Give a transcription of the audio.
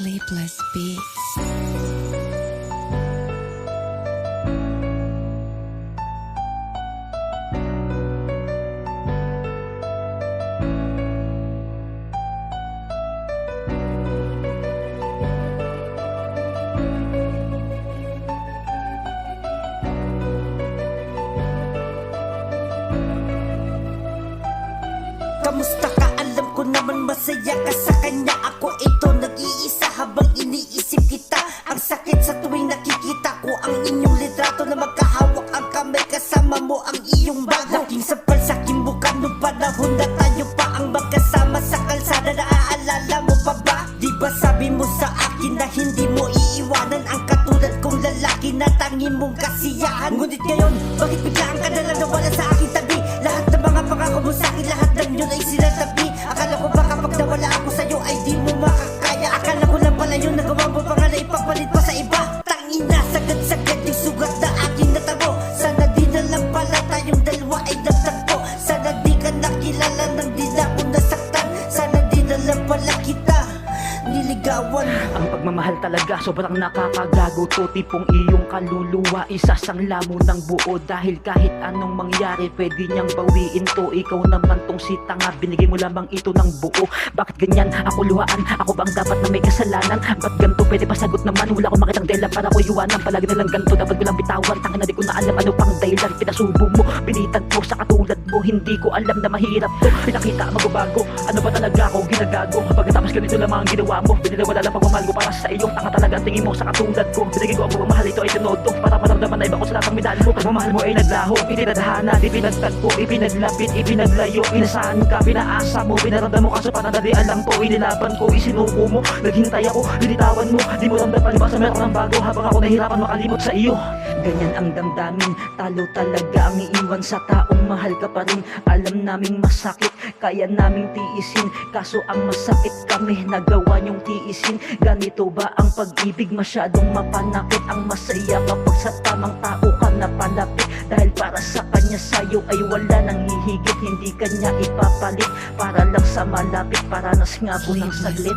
Sleepless Beats. Kamusta ka? Alam ko naman masaya ka sa kanya. Ako ito nag-iisa habang iniisip kita. Ang sakit sa tuwing nakikita ko ang inyong litrato na magkahawak ang kamay kasama mo ang iyong bago. Laking sampal sa aking mukha nung panahon na tayo pa ang magkasama sa kalsada. Naaalala mo pa ba? Di ba sabi mo sa akin na hindi mo iiwanan ang katulad kong lalaki na tangi mong kasiyahan? Ngunit ngayon, bakit biglaan ka nalang nawala sa aking tabi? Lahat ng mga pangako mo sa akin, lahat ng yun ay sinatabi. Akala ko ba kapag nawala ako sa'yo ay di mo makakaya? Akala ko lang pala yun nagawa mo pa nga na ipagpalit pa sa iba. Tangina, sagad-sagad yung sugat na aking natabo. Sana di na lang pala tayong dalawa ay nagtagpo. Sana di ka nakilala nang di na ako nasaktan. Sana di na lang pala kita niligawan. Ang pagmamahal talaga sobrang nakakagago. To tipong iyong kaluluwa isasangla mo ng buo. Dahil kahit anong mangyari pwede niyang bawiin to. Ikaw naman tong si tanga, binigay mo lamang ito ng buo. Bakit ganyan? Ako luhaan, ako bang dapat na may kasalanan? Ba't ganito? Pwede pa sagot naman. Wala akong makitang dahilan para ko iwanan. Palagi na lang ganito, dapat ko lang bitawan. Tangin na di ko na alam ano pang dahilan. Pinasubo mo, binitag mo sa katulad mo. Hindi ko alam na mahirap to. Pinakita magbabago, ano ba talaga ako ginagago? Pagkatapos ganito lamang ang ginawa mo, binilawala lang pagmamahal ko para sa iyo. Tanga talaga tingin mo sa katulad ko. Binigay ko ang pagmamahal, ito ay tinodo para maramdaman na iba ko sa lahat ng minahal mo. Pagmamahal mo ay naglaho, itinadhana, ipinagtagpo, ipinaglapit, ipinaglayo. Inasahan ka, pinaasa mo, pinaramdam mo. Kaso parang nadi alam ko, inilaban ko, isinuko mo. Naghintay ako, linitawan mo. Di mo ramdam palibasa meron ng bago. Habang ako nahihirapan makalimot sa iyo. Ganyan ang damdamin, talo talaga ang iiwan sa taong mahal ka pa rin. Alam naming masakit, kaya naming tiisin. Kaso ang masakit kami, nagawa niyong tiisin. Ganito ba ang pag-ibig? Masyadong mapanakit. Ang masaya kapag sa tamang tao ka napalapit. Dahil para sa kanya sa'yo ay wala nang hihigit. Hindi kanya ipapalit para lang sa malapit. Para nas nga po ng saglit.